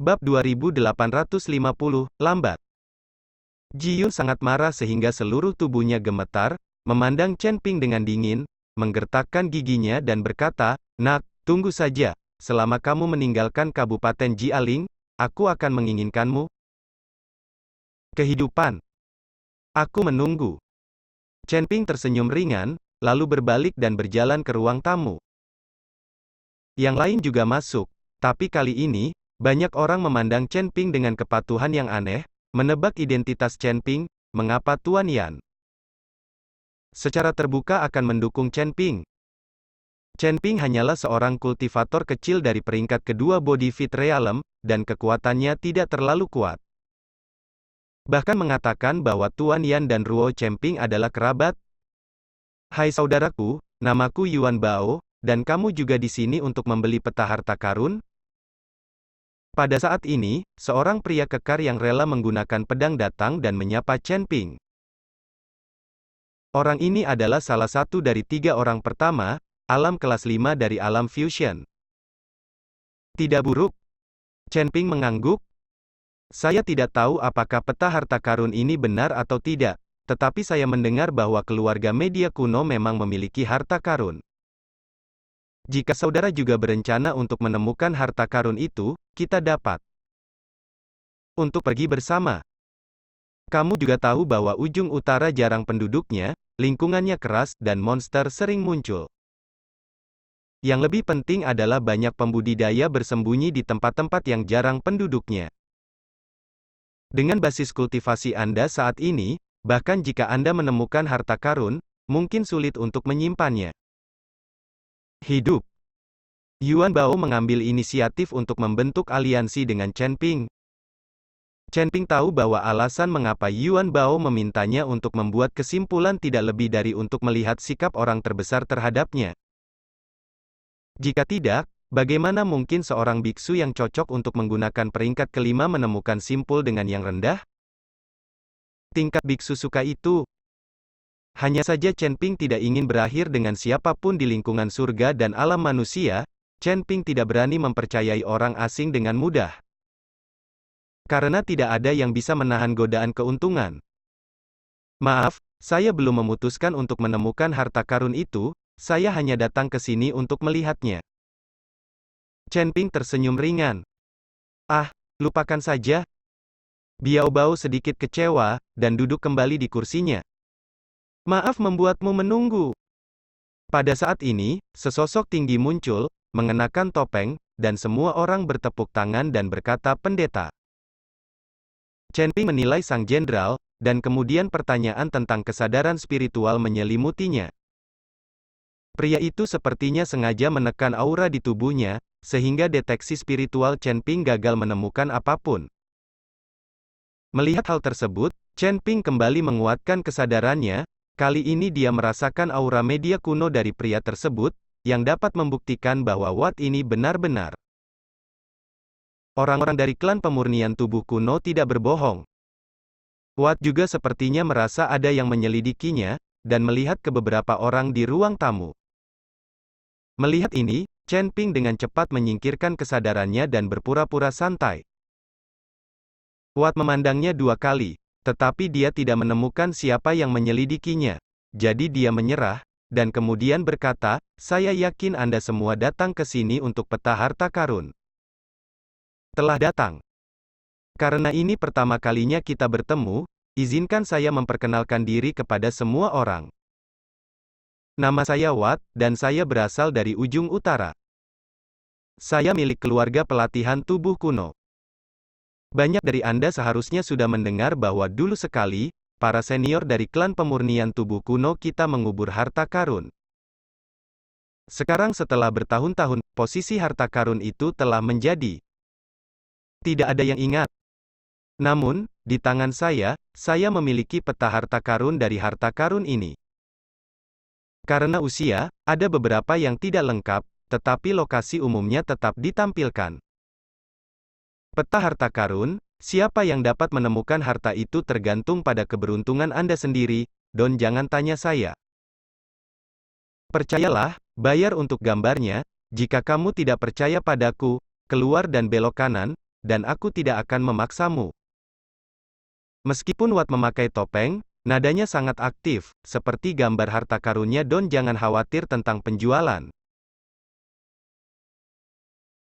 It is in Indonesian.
Bab 2850, lambat. Ji Yun sangat marah sehingga seluruh tubuhnya gemetar, memandang Chen Ping dengan dingin, menggertakkan giginya dan berkata, "Nak, tunggu saja, selama kamu meninggalkan Kabupaten Jialing, aku akan menginginkanmu. Kehidupan. Aku menunggu." Chen Ping tersenyum ringan, lalu berbalik dan berjalan ke ruang tamu. Yang lain juga masuk, tapi kali ini, banyak orang memandang Chen Ping dengan kepatuhan yang aneh, menebak identitas Chen Ping, mengapa Tuan Yan secara terbuka akan mendukung Chen Ping. Chen Ping hanyalah seorang kultivator kecil dari peringkat kedua Body Fit Realm, dan kekuatannya tidak terlalu kuat. Bahkan mengatakan bahwa Tuan Yan dan Ruo Chen Ping adalah kerabat. "Hai saudaraku, namaku Yuan Bao, dan kamu juga di sini untuk membeli peta harta karun?" Pada saat ini, seorang pria kekar yang rela menggunakan pedang datang dan menyapa Chen Ping. Orang ini adalah salah satu dari 3 orang pertama, alam kelas 5 dari alam fusion. Tidak buruk. Chen Ping mengangguk. "Saya tidak tahu apakah peta harta karun ini benar atau tidak, tetapi saya mendengar bahwa keluarga media kuno memang memiliki harta karun. Jika saudara juga berencana untuk menemukan harta karun itu, kita dapat untuk pergi bersama. Kamu juga tahu bahwa ujung utara jarang penduduknya, lingkungannya keras, dan monster sering muncul. Yang lebih penting adalah banyak pembudidaya bersembunyi di tempat-tempat yang jarang penduduknya. Dengan basis kultivasi Anda saat ini, bahkan jika Anda menemukan harta karun, mungkin sulit untuk menyimpannya. Hidup." Yuan Bao mengambil inisiatif untuk membentuk aliansi dengan Chen Ping. Chen Ping tahu bahwa alasan mengapa Yuan Bao memintanya untuk membuat kesimpulan tidak lebih dari untuk melihat sikap orang terbesar terhadapnya. Jika tidak, bagaimana mungkin seorang biksu yang cocok untuk menggunakan peringkat kelima menemukan simpul dengan yang rendah? Tingkat biksu suka itu. Hanya saja Chen Ping tidak ingin berakhir dengan siapapun di lingkungan surga dan alam manusia. Chen Ping tidak berani mempercayai orang asing dengan mudah. Karena tidak ada yang bisa menahan godaan keuntungan. "Maaf, saya belum memutuskan untuk menemukan harta karun itu, saya hanya datang ke sini untuk melihatnya." Chen Ping tersenyum ringan. "Ah, lupakan saja." Biao Bao sedikit kecewa, dan duduk kembali di kursinya. "Maaf membuatmu menunggu." Pada saat ini, sesosok tinggi muncul, mengenakan topeng, dan semua orang bertepuk tangan dan berkata, "Pendeta." Chen Ping menilai sang jenderal, dan kemudian pertanyaan tentang kesadaran spiritual menyelimutinya. Pria itu sepertinya sengaja menekan aura di tubuhnya, sehingga deteksi spiritual Chen Ping gagal menemukan apapun. Melihat hal tersebut, Chen Ping kembali menguatkan kesadarannya. Kali ini dia merasakan aura media kuno dari pria tersebut, yang dapat membuktikan bahwa Wat ini benar-benar orang-orang dari klan pemurnian tubuh kuno tidak berbohong. Wat juga sepertinya merasa ada yang menyelidikinya, dan melihat ke beberapa orang di ruang tamu. Melihat ini, Chen Ping dengan cepat menyingkirkan kesadarannya dan berpura-pura santai. Wat memandangnya 2 kali, tetapi dia tidak menemukan siapa yang menyelidikinya. Jadi dia menyerah, dan kemudian berkata, "Saya yakin Anda semua datang ke sini untuk peta harta karun." "Telah datang. Karena ini pertama kalinya kita bertemu, izinkan saya memperkenalkan diri kepada semua orang. Nama saya Wat, dan saya berasal dari ujung utara. Saya milik keluarga pelatihan tubuh kuno. Banyak dari Anda seharusnya sudah mendengar bahwa dulu sekali, para senior dari klan pemurnian tubuh kuno kita mengubur harta karun. Sekarang setelah bertahun-tahun, posisi harta karun itu telah menjadi tidak ada yang ingat. Namun, di tangan saya memiliki peta harta karun dari harta karun ini. Karena usia, ada beberapa yang tidak lengkap, tetapi lokasi umumnya tetap ditampilkan. Peta harta karun, siapa yang dapat menemukan harta itu tergantung pada keberuntungan Anda sendiri, dan jangan tanya saya. Percayalah, bayar untuk gambarnya. Jika kamu tidak percaya padaku, keluar dan belok kanan." dan aku tidak akan memaksamu. Meskipun Watt memakai topeng, nadanya sangat aktif, seperti gambar harta karunnya. Don, jangan khawatir tentang penjualan.